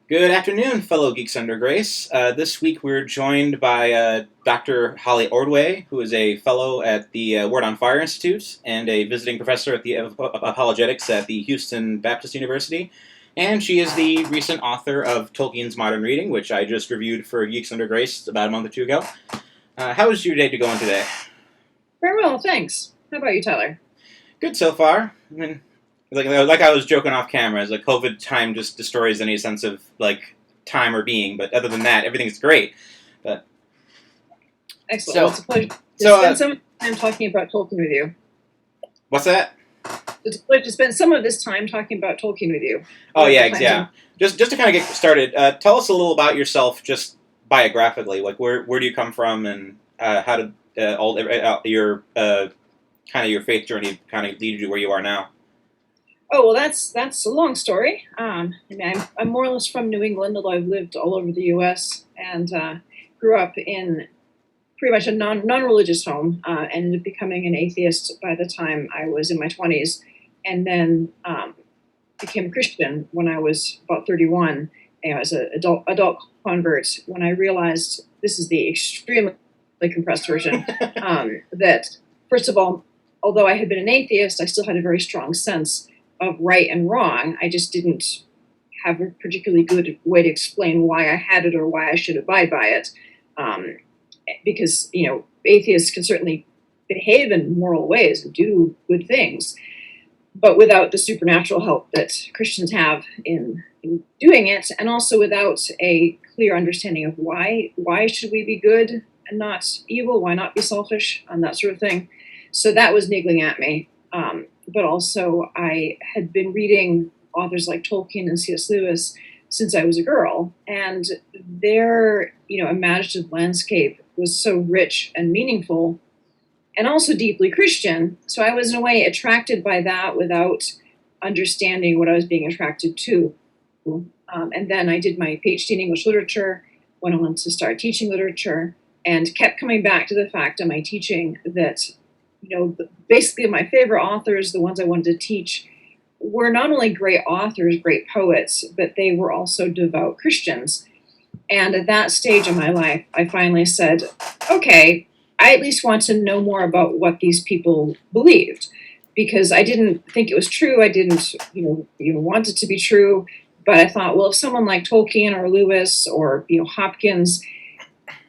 Good afternoon, fellow Geeks Under Grace. This week we're joined by Dr. Holly Ordway, who is a fellow at the Word on Fire Institute and a visiting professor at the Apologetics at the Houston Baptist University. And she is the recent author of Tolkien's Modern Reading, which I just reviewed for Geeks Under Grace about a month or two ago. How is your day going today? Very well, thanks. How about you, Tyler? Good so far. I mean, like I was joking off camera, as like COVID time just destroys any sense of like time or being. But other than that, everything's great. But Excellent. So, Well, it's a pleasure to so spend some time talking about Tolkien with you. what's that? It's a pleasure to spend some of this time talking about Tolkien with you. Oh yeah. Just to kind of get started, tell us a little about yourself, just biographically. Like where do you come from, and how did all your kind of your faith journey kind of lead you to where you are now? Oh, well, that's a long story. I mean, I'm more or less from New England, although I've lived all over the U.S. and grew up in pretty much a non-religious home. Ended up becoming an atheist by the time I was in my 20s, and then became a Christian when I was about 31. As an adult convert, when I realized, this is the extremely compressed version, that first of all, although I had been an atheist, I still had a very strong sense of right and wrong. I just didn't have a particularly good way to explain why I had it or why I should abide by it. Because, atheists can certainly behave in moral ways and do good things, but without the supernatural help that Christians have in doing it, and also without a clear understanding of why should we be good and not evil, why not be selfish, and that sort of thing. So that was niggling at me. But also, I had been reading authors like Tolkien and C.S. Lewis since I was a girl, and their imaginative landscape was so rich and meaningful, and also deeply Christian. So I was in a way attracted by that without understanding what I was being attracted to. And then I did my PhD in English literature, went on to start teaching literature, and kept coming back to the fact in my teaching that basically my favorite authors, the ones I wanted to teach, were not only great authors, great poets, but they were also devout Christians. And at that stage in my life, I finally said, okay, I at least want to know more about what these people believed, because I didn't think it was true. I didn't, want it to be true. But I thought, well, if someone like Tolkien or Lewis or, Hopkins,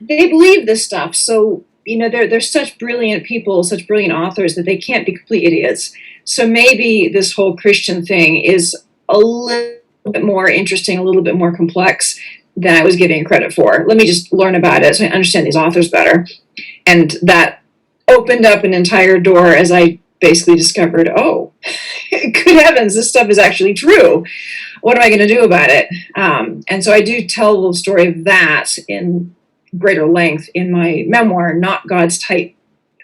they believe this stuff. So, they're such brilliant people, such brilliant authors that they can't be complete idiots. So maybe this whole Christian thing is a little bit more interesting, a little bit more complex than I was giving credit for. Let me just learn about it so I understand these authors better. And that opened up an entire door as I basically discovered, oh, good heavens, this stuff is actually true. What am I going to do about it? And so I do tell the story of that in greater length in my memoir, Not God's Type.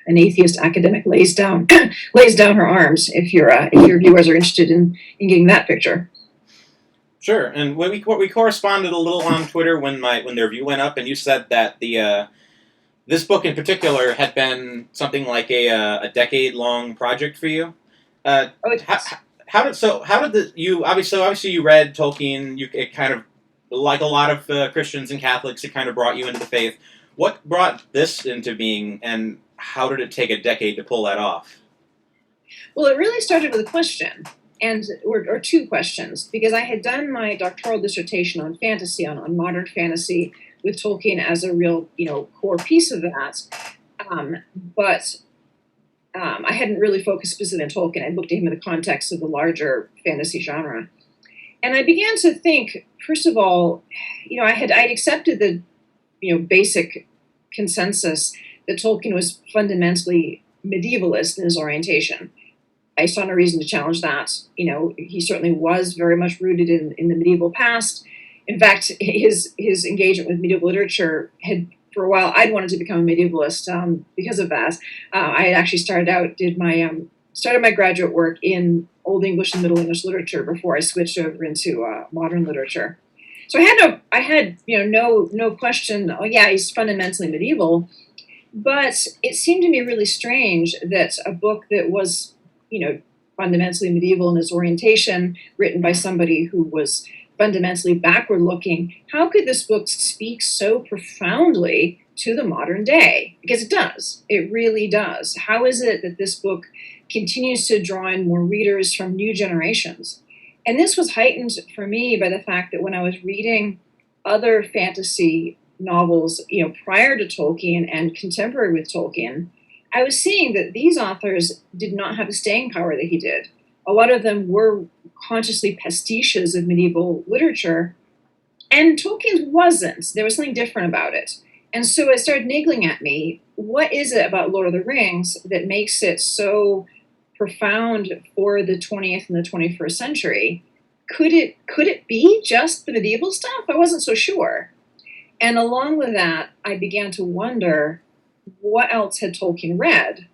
An atheist academic lays down her arms. If your viewers are interested in getting that picture. Sure. And when we corresponded a little on Twitter when the review went up, and you said that the this book in particular had been something like a decade-long project for you. How did you obviously you read Tolkien? It kind of, like a lot of Christians and Catholics, it kind of brought you into the faith. What brought this into being, and how did it take a decade to pull that off? Well, it really started with a question, or two questions, because I had done my doctoral dissertation on fantasy, on modern fantasy, with Tolkien as a real, core piece of that. But I hadn't really focused specifically on Tolkien. I looked at him in the context of the larger fantasy genre. And I began to think, first of all, I'd accepted the, basic consensus that Tolkien was fundamentally medievalist in his orientation. I saw no reason to challenge that. He certainly was very much rooted in the medieval past. In fact, his engagement with medieval literature had, for a while, I'd wanted to become a medievalist because of that. I had actually started my graduate work in Old English and Middle English literature before I switched over into modern literature. So I had no question. Oh yeah, he's fundamentally medieval, but it seemed to me really strange that a book that was fundamentally medieval in its orientation, written by somebody who was fundamentally backward looking, how could this book speak so profoundly to the modern day? Because it does. It really does. How is it that this book continues to draw in more readers from new generations? And this was heightened for me by the fact that when I was reading other fantasy novels, prior to Tolkien and contemporary with Tolkien, I was seeing that these authors did not have the staying power that he did. A lot of them were consciously pastiches of medieval literature, and Tolkien's wasn't. There was something different about it. And so it started niggling at me, what is it about Lord of the Rings that makes it so profound for the 20th and the 21st century? Could it be just the medieval stuff? I wasn't so sure. And along with that, I began to wonder what else had Tolkien read?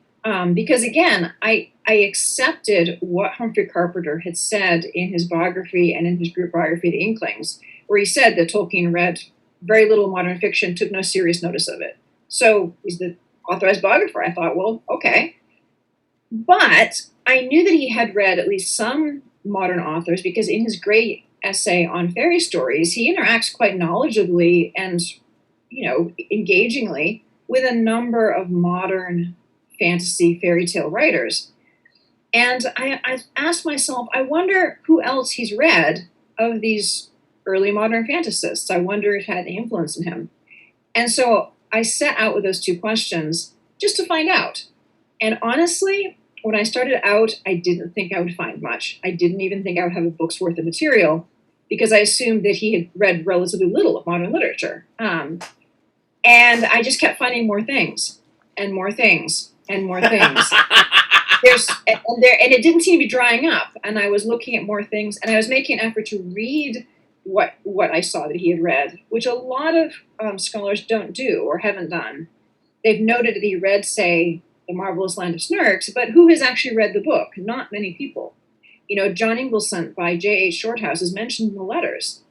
Because again, I accepted what Humphrey Carpenter had said in his biography and in his group biography, The Inklings, where he said that Tolkien read very little modern fiction, took no serious notice of it. So he's the authorized biographer. I thought, well, okay. But I knew that he had read at least some modern authors because in his great essay on fairy stories, he interacts quite knowledgeably and, engagingly with a number of modern fantasy fairy tale writers. And I asked myself, I wonder who else he's read of these early modern fantasists. I wonder if it had any influence in him. And so I set out with those two questions just to find out. And honestly, when I started out, I didn't think I would find much. I didn't even think I would have a book's worth of material because I assumed that he had read relatively little of modern literature. And I just kept finding more things and more things and more things. And it didn't seem to be drying up. And I was looking at more things, and I was making an effort to read what I saw that he had read, which a lot of scholars don't do or haven't done. They've noted that he read, say, The Marvelous Land of Snarks, but who has actually read the book? Not many people. John Inglesant by J.H. Shorthouse is mentioned in the letters.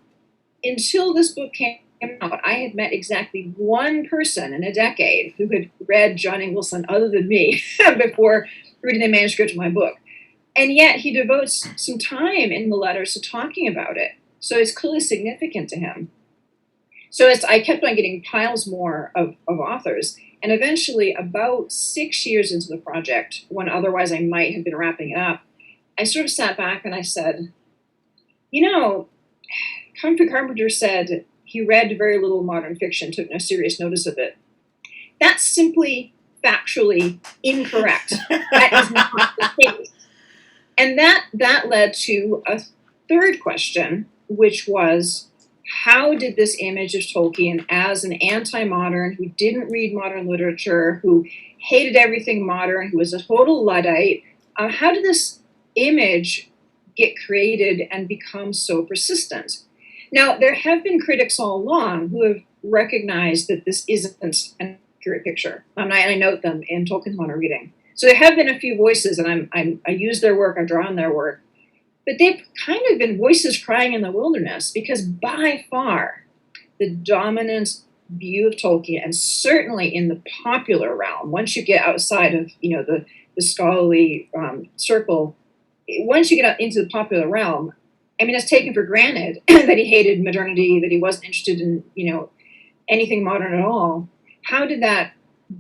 Until this book came out, I had met exactly one person in a decade who had read John Inglesant other than me before reading the manuscript of my book. And yet he devotes some time in the letters to talking about it. So it's clearly significant to him. So as I kept on getting piles more of authors, and eventually about 6 years into the project, when otherwise I might have been wrapping it up, I sort of sat back and I said, Humphrey Carpenter said he read very little modern fiction, took no serious notice of it. That's simply factually incorrect. That is not the case. And that led to a third question, which was, how did this image of Tolkien as an anti-modern, who didn't read modern literature, who hated everything modern, who was a total Luddite, how did this image get created and become so persistent? Now, there have been critics all along who have recognized that this isn't an accurate picture. And I note them in Tolkien's Modern Reading. So there have been a few voices, and I use their work, I draw on their work, but they've kind of been voices crying in the wilderness, because by far the dominant view of Tolkien, and certainly in the popular realm, once you get outside of the scholarly circle, once you get out into the popular realm, it's taken for granted that he hated modernity, that he wasn't interested in anything modern at all. How did that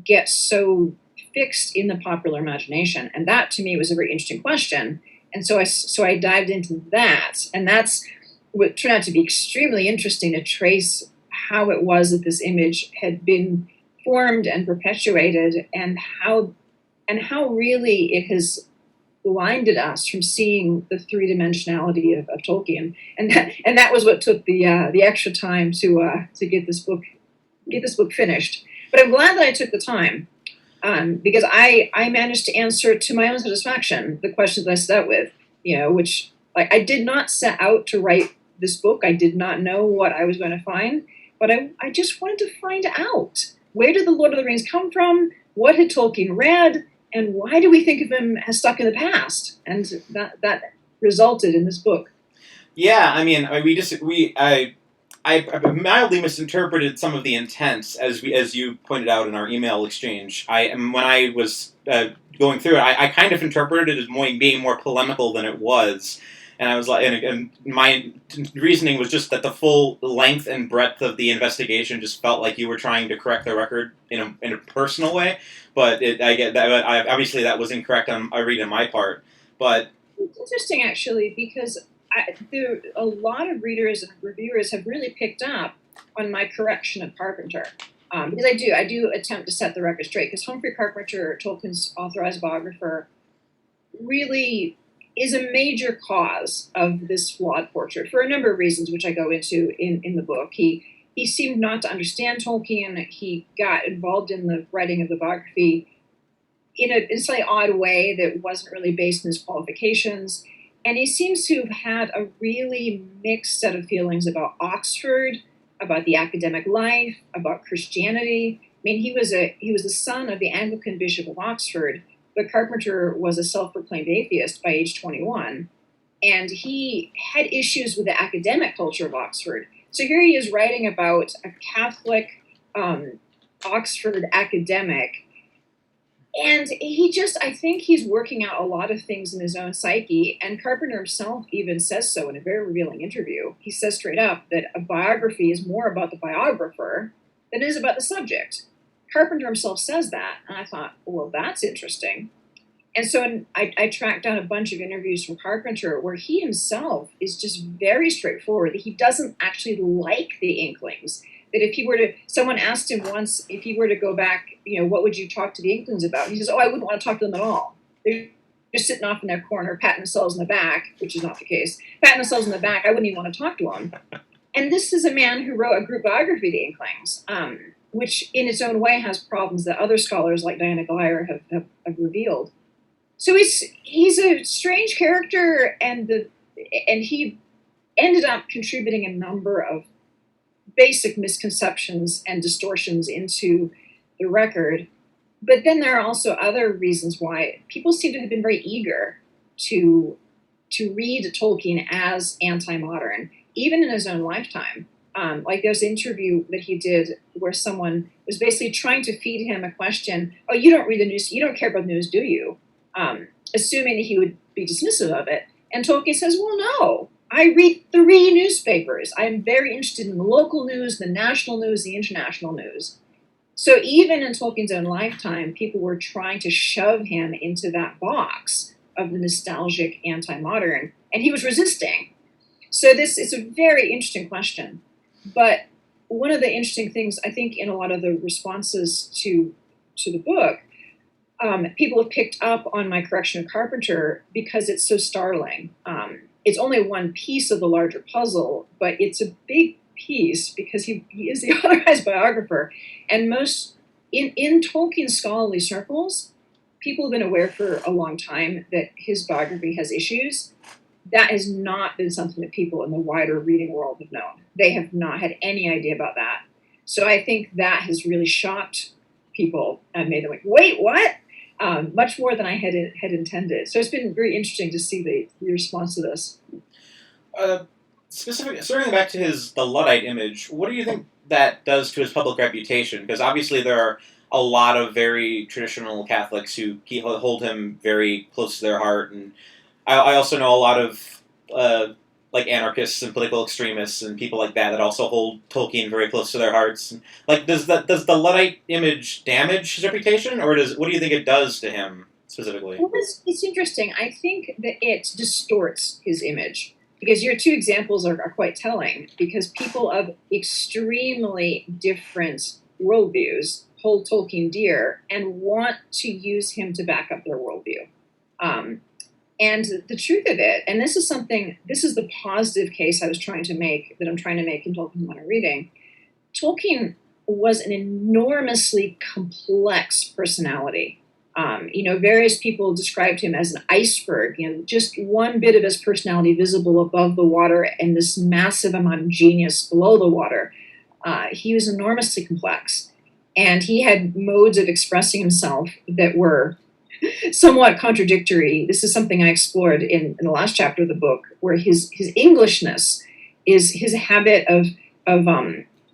get so fixed in the popular imagination? And that to me was a very interesting question. And so I dived into that, and that's what turned out to be extremely interesting, to trace how it was that this image had been formed and perpetuated, and how really it has blinded us from seeing the three-dimensionality of Tolkien. And that was what took the extra time to get this book finished. But I'm glad that I took the time. Because I managed to answer to my own satisfaction the questions I set out with, which I did not set out to write this book. I did not know what I was going to find, but I just wanted to find out, where did the Lord of the Rings come from? What had Tolkien read? And why do we think of him as stuck in the past? And that resulted in this book. Yeah, I mildly misinterpreted some of the intents, as you pointed out in our email exchange. When I was going through it, I kind of interpreted it as being more polemical than it was. And I was like, and my reasoning was just that the full length and breadth of the investigation just felt like you were trying to correct the record in a personal way. But I get that. But obviously, that was incorrect on I read on my part. But it's interesting actually because a lot of readers and reviewers have really picked up on my correction of Carpenter. Because I do attempt to set the record straight. Because Humphrey Carpenter, Tolkien's authorized biographer, really is a major cause of this flawed portrait for a number of reasons, which I go into in the book. He seemed not to understand Tolkien. He got involved in the writing of the biography in a slightly odd way that wasn't really based on his qualifications. And he seems to have had a really mixed set of feelings about Oxford, about the academic life, about Christianity. I mean, he was the son of the Anglican Bishop of Oxford, but Carpenter was a self-proclaimed atheist by age 21, and he had issues with the academic culture of Oxford. So here he is writing about a Catholic Oxford academic, and I think he's working out a lot of things in his own psyche, and Carpenter himself even says so in a very revealing interview. He says straight up that a biography is more about the biographer than it is about the subject. Carpenter himself says that, and I thought, well, that's interesting. And so I tracked down a bunch of interviews from Carpenter where he himself is just very straightforward. He doesn't actually like the Inklings. That if someone asked him once if he were to go back, what would you talk to the Inklings about? He says, I wouldn't want to talk to them at all. They're just sitting off in their corner, patting themselves in the back, which is not the case. Patting themselves in the back, I wouldn't even want to talk to them. And this is a man who wrote a group biography of the Inklings, which in its own way has problems that other scholars like Diana Glyer have revealed. So he's a strange character, and he ended up contributing a number of basic misconceptions and distortions into the record. But then there are also other reasons why people seem to have been very eager to read Tolkien as anti-modern, even in his own lifetime. Like there's an interview that he did where someone was basically trying to feed him a question, you don't read the news, you don't care about the news, do you? Assuming that he would be dismissive of it. And Tolkien says, well, no, I read 3 newspapers. I'm very interested in the local news, the national news, the international news. So even in Tolkien's own lifetime, people were trying to shove him into that box of the nostalgic anti-modern, and he was resisting. So this is a very interesting question. But one of the interesting things, I think, in a lot of the responses to the book, people have picked up on my correction of Carpenter because it's so startling. It's only one piece of the larger puzzle, but it's a big piece because he is the authorized biographer. And in Tolkien scholarly circles, people have been aware for a long time that his biography has issues. That has not been something that people in the wider reading world have known. They have not had any idea about that. So I think that has really shocked people and made them like, wait, what? Much more than I had intended. So it's been very interesting to see the response to this. Specifically, circling back to the Luddite image, what do you think that does to his public reputation? Because obviously there are a lot of very traditional Catholics who hold him very close to their heart, and I also know a lot of like anarchists and political extremists and people like that also hold Tolkien very close to their hearts. Like, does the Luddite image damage his reputation, or what do you think it does to him specifically? Well, it's interesting. I think that it distorts his image because your 2 examples are quite telling. Because people of extremely different worldviews hold Tolkien dear and want to use him to back up their worldview. And the truth of it, and this is the positive case I'm trying to make in Tolkien's Modern Reading. Tolkien was an enormously complex personality. Various people described him as an iceberg, just one bit of his personality visible above the water and this massive amount of genius below the water. He was enormously complex, and he had modes of expressing himself that were somewhat contradictory. This is something I explored in the last chapter of the book, where his Englishness is his habit of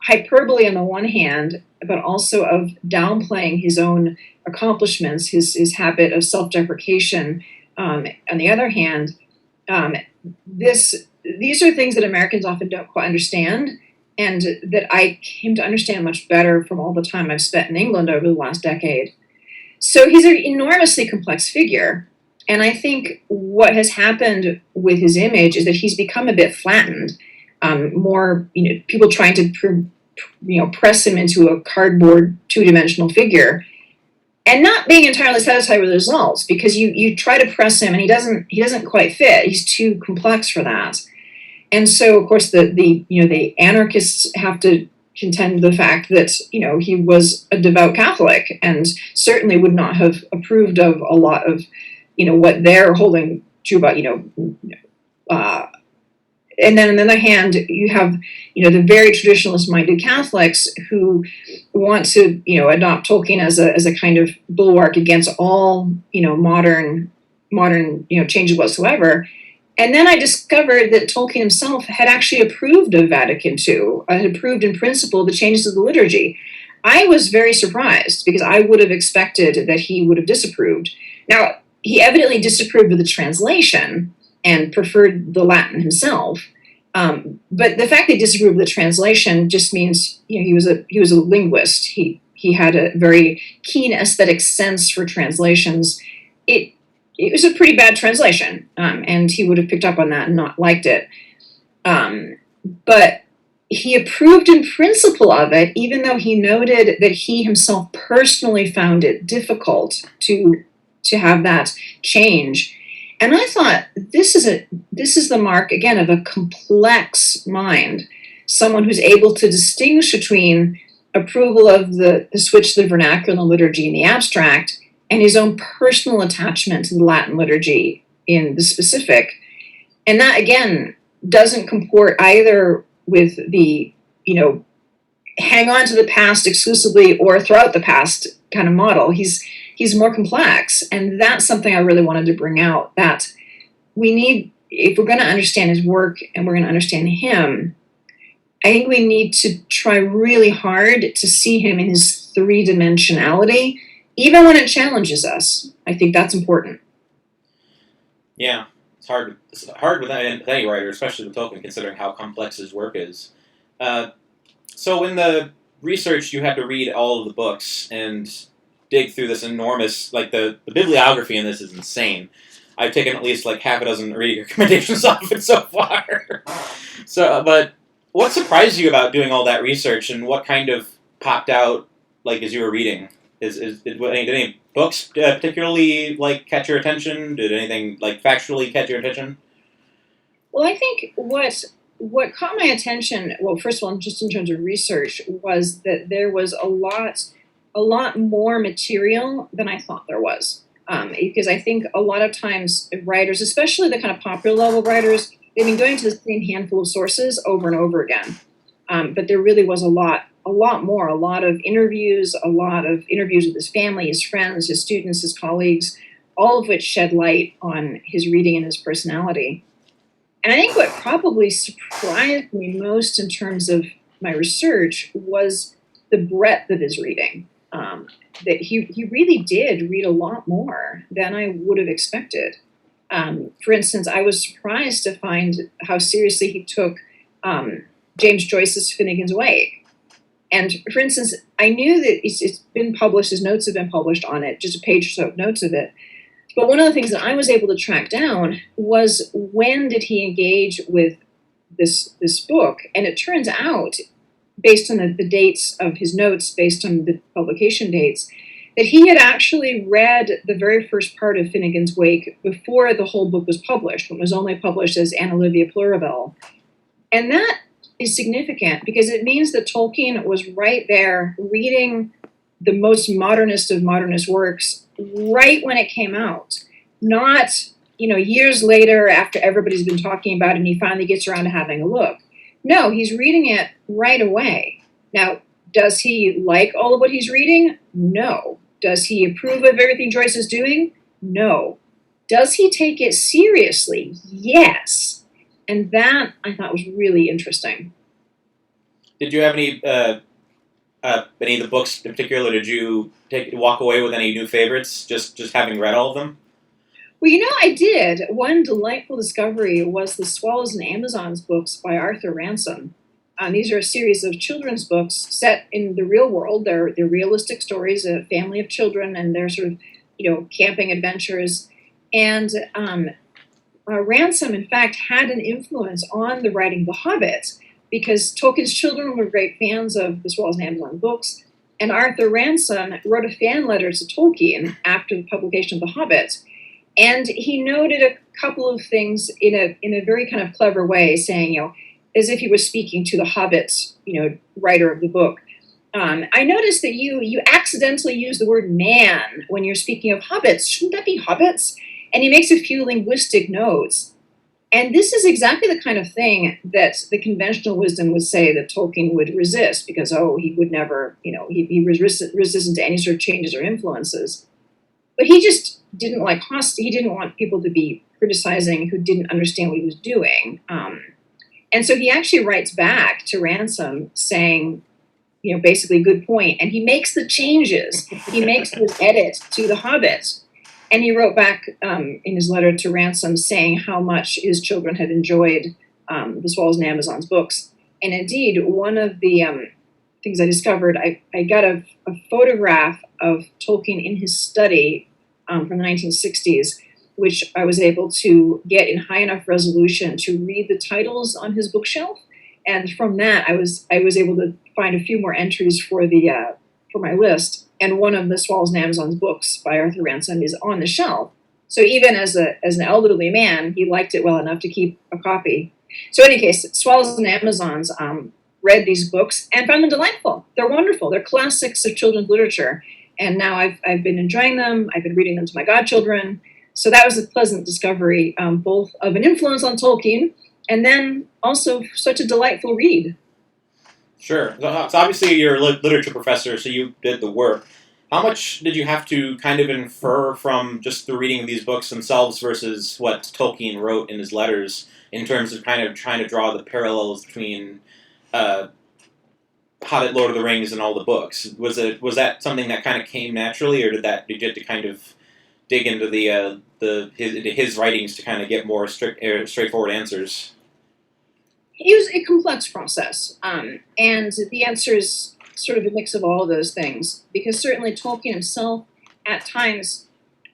hyperbole on the one hand, but also of downplaying his own accomplishments, his habit of self-deprecation on the other hand, these are things that Americans often don't quite understand, and that I came to understand much better from all the time I've spent in England over the last decade. So he's an enormously complex figure, and I think what has happened with his image is that he's become a bit flattened. More, people trying to press him into a cardboard two-dimensional figure, and not being entirely satisfied with the results, because you try to press him and he doesn't quite fit. He's too complex for that. And so, of course, the anarchists have to contend the fact that he was a devout Catholic and certainly would not have approved of a lot of what they're holding true about and then on the other hand, you have the very traditionalist-minded Catholics who want to adopt Tolkien as a kind of bulwark against all modern changes whatsoever. And then I discovered that Tolkien himself had actually approved of Vatican II, had approved in principle the changes to the liturgy. I was very surprised because I would have expected that he would have disapproved. Now, he evidently disapproved of the translation and preferred the Latin himself. But the fact that he disapproved of the translation just means he was a linguist. He had a very keen aesthetic sense for translations. It was a pretty bad translation, and he would have picked up on that and not liked it. But he approved in principle of it, even though he noted that he himself personally found it difficult to have that change. And I thought, this is the mark, again, of a complex mind, someone who's able to distinguish between approval of the switch to the vernacular and the liturgy in the abstract and his own personal attachment to the Latin liturgy in the specific. And that, again, doesn't comport either with the, hang on to the past exclusively or throughout the past kind of model. He's more complex, and that's something I really wanted to bring out, that we need, if we're going to understand his work and we're going to understand him, I think we need to try really hard to see him in his three-dimensionality, even when it challenges us. I think that's important. Yeah, it's hard with any writer, especially with Tolkien, considering how complex his work is. So in the research, you had to read all of the books and dig through this enormous, the bibliography in this is insane. I've taken at least half a dozen reading recommendations off it so far. But what surprised you about doing all that research, and what kind of popped out as you were reading? Did any books particularly catch your attention? Did anything factually catch your attention? Well, I think what caught my attention, well, first of all, just in terms of research, was that there was a lot more material than I thought there was. Because I think a lot of times writers, especially the kind of popular level writers, they've been going to the same handful of sources over and over again. But there really was a lot more, a lot of interviews with his family, his friends, his students, his colleagues, all of which shed light on his reading and his personality. And I think what probably surprised me most in terms of my research was the breadth of his reading. That he really did read a lot more than I would have expected. For instance, I was surprised to find how seriously he took James Joyce's Finnegan's Wake. And for instance, I knew that it's been published, his notes have been published on it, just a page or so of notes of it. But one of the things that I was able to track down was, when did he engage with this book? And it turns out, based on the dates of his notes, based on the publication dates, that he had actually read the very first part of Finnegan's Wake before the whole book was published, when it was only published as Anna Livia Plurabelle. And that is significant because it means that Tolkien was right there reading the most modernist of modernist works right when it came out. Not, years later after everybody's been talking about it and he finally gets around to having a look. No, he's reading it right away. Now, does he like all of what he's reading? No. Does he approve of everything Joyce is doing? No. Does he take it seriously? Yes. And that, I thought, was really interesting. Did you have any of the books in particular? Did you walk away with any new favorites, just having read all of them? Well, I did. One delightful discovery was the Swallows and Amazons books by Arthur Ransom. These are a series of children's books set in the real world. They're realistic stories, a family of children, and they're sort of, camping adventures. And Ransom, in fact, had an influence on the writing of The Hobbit, because Tolkien's children were great fans of the Swallows and Amazons books, and Arthur Ransom wrote a fan letter to Tolkien after the publication of The Hobbit, and he noted a couple of things in a very kind of clever way, saying, as if he was speaking to the Hobbit's, writer of the book. I noticed that you accidentally use the word man when you're speaking of hobbits. Shouldn't that be hobbits? And he makes a few linguistic notes. And this is exactly the kind of thing that the conventional wisdom would say that Tolkien would resist, because, he would never, he was resistant to any sort of changes or influences. But he just didn't he didn't want people to be criticizing who didn't understand what he was doing. And so he actually writes back to Ransom saying, basically, good point. And he makes the changes. He makes the edit to The Hobbit. And he wrote back in his letter to Ransom saying how much his children had enjoyed the Swallows and Amazons books. And indeed, one of the things I discovered, I got a photograph of Tolkien in his study from the 1960s, which I was able to get in high enough resolution to read the titles on his bookshelf. And from that, I was able to find a few more entries for my list. And one of the Swallows and Amazons books by Arthur Ransom is on the shelf. So even as an elderly man, he liked it well enough to keep a copy. So in any case, Swallows and Amazons read these books and found them delightful. They're wonderful. They're classics of children's literature. And now I've been enjoying them. I've been reading them to my godchildren. So that was a pleasant discovery, both of an influence on Tolkien and then also such a delightful read. Sure. So obviously you're a literature professor, so you did the work. How much did you have to kind of infer from just the reading of these books themselves versus what Tolkien wrote in his letters in terms of kind of trying to draw the parallels between Hobbit, Lord of the Rings, and all the books? Was that something that kind of came naturally, or did you have to kind of dig into his writings to kind of get more straightforward answers? It was a complex process, and the answer is sort of a mix of all of those things, because certainly Tolkien himself at times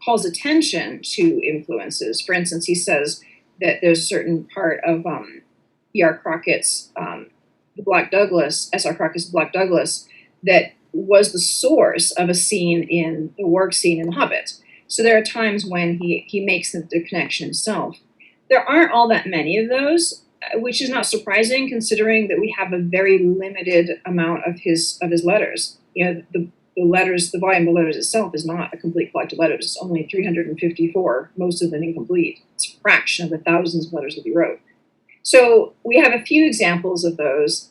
calls attention to influences. For instance, he says that there's a certain part of E.R. Crockett's The Black Douglas, S.R. Crockett's The Black Douglas, that was the source of a scene in the warg scene in The Hobbit. So there are times when he makes the connection himself. There aren't all that many of those, which is not surprising considering that we have a very limited amount of his letters. The letters, the volume of letters itself is not a complete collection of letters. It's only 354, most of them incomplete. It's a fraction of the thousands of letters that he wrote. So we have a few examples of those.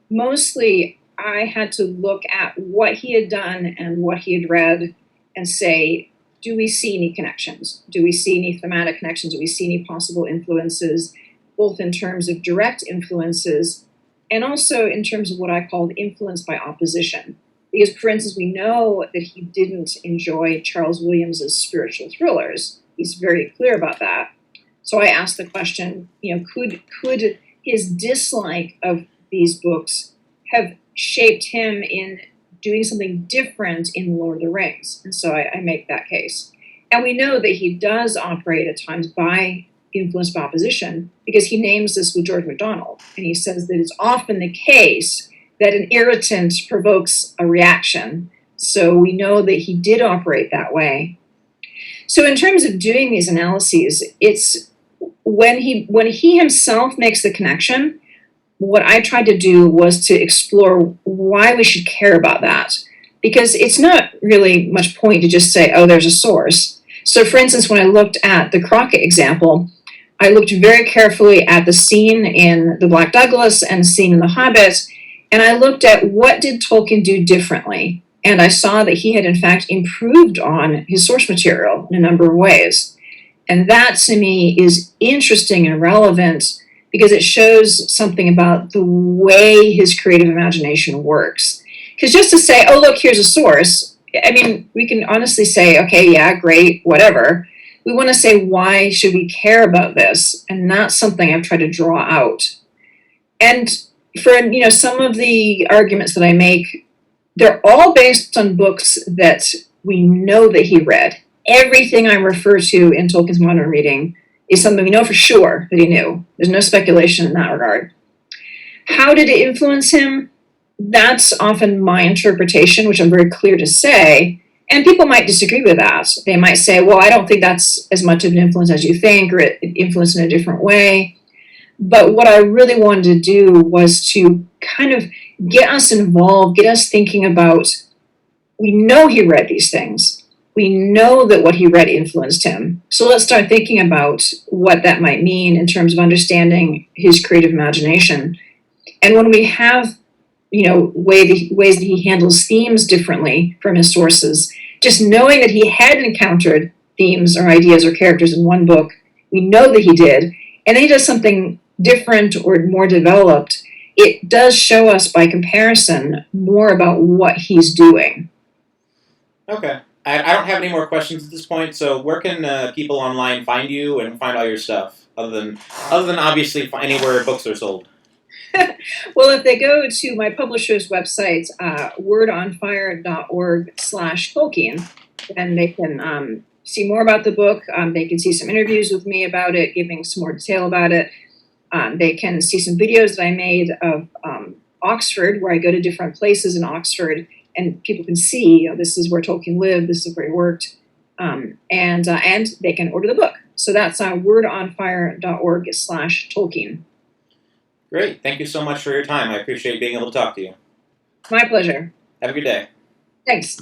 Mostly, I had to look at what he had done and what he had read and say, do we see any connections? Do we see any thematic connections? Do we see any possible influences, both in terms of direct influences and also in terms of what I called influence by opposition? Because, for instance, we know that he didn't enjoy Charles Williams's spiritual thrillers. He's very clear about that. So I asked the question, could his dislike of these books have shaped him in doing something different in Lord of the Rings? And so I make that case. And we know that he does operate at times by influence by opposition, because he names this with George MacDonald. And he says that it's often the case that an irritant provokes a reaction. So we know that he did operate that way. So in terms of doing these analyses, it's when he himself makes the connection, what I tried to do was to explore why we should care about that. Because it's not really much point to just say, oh, there's a source. So for instance, when I looked at the Crockett example, I looked very carefully at the scene in The Black Douglas and the scene in The Hobbit, and I looked at what did Tolkien do differently. And I saw that he had, in fact, improved on his source material in a number of ways. And that, to me, is interesting and relevant because it shows something about the way his creative imagination works. Because just to say, oh, look, here's a source, I mean, we can honestly say, okay, yeah, great, whatever. we want to say, why should we care about this? And that's something I've tried to draw out. And for some of the arguments that I make, they're all based on books that we know that he read. Everything I refer to in Tolkien's modern reading is something we know for sure that he knew. There's no speculation in that regard. How did it influence him? That's often my interpretation, which I'm very clear to say. And people might disagree with that. They might say, well, I don't think that's as much of an influence as you think, or it influenced in a different way. But what I really wanted to do was to kind of get us involved, get us thinking about, we know he read these things. We know that what he read influenced him. So let's start thinking about what that might mean in terms of understanding his creative imagination. And when we have, ways that he handles themes differently from his sources, just knowing that he had encountered themes or ideas or characters in one book, we know that he did, and then he does something different or more developed, it does show us by comparison more about what he's doing. Okay. I don't have any more questions at this point, so where can people online find you and find all your stuff, other than obviously anywhere books are sold? Well, if they go to my publisher's website, wordonfire.org/Tolkien, then they can see more about the book. They can see some interviews with me about it, giving some more detail about it. They can see some videos that I made of Oxford, where I go to different places in Oxford, and people can see, this is where Tolkien lived, this is where he worked, and they can order the book. So that's wordonfire.org/Tolkien. Great. Thank you so much for your time. I appreciate being able to talk to you. My pleasure. Have a good day. Thanks.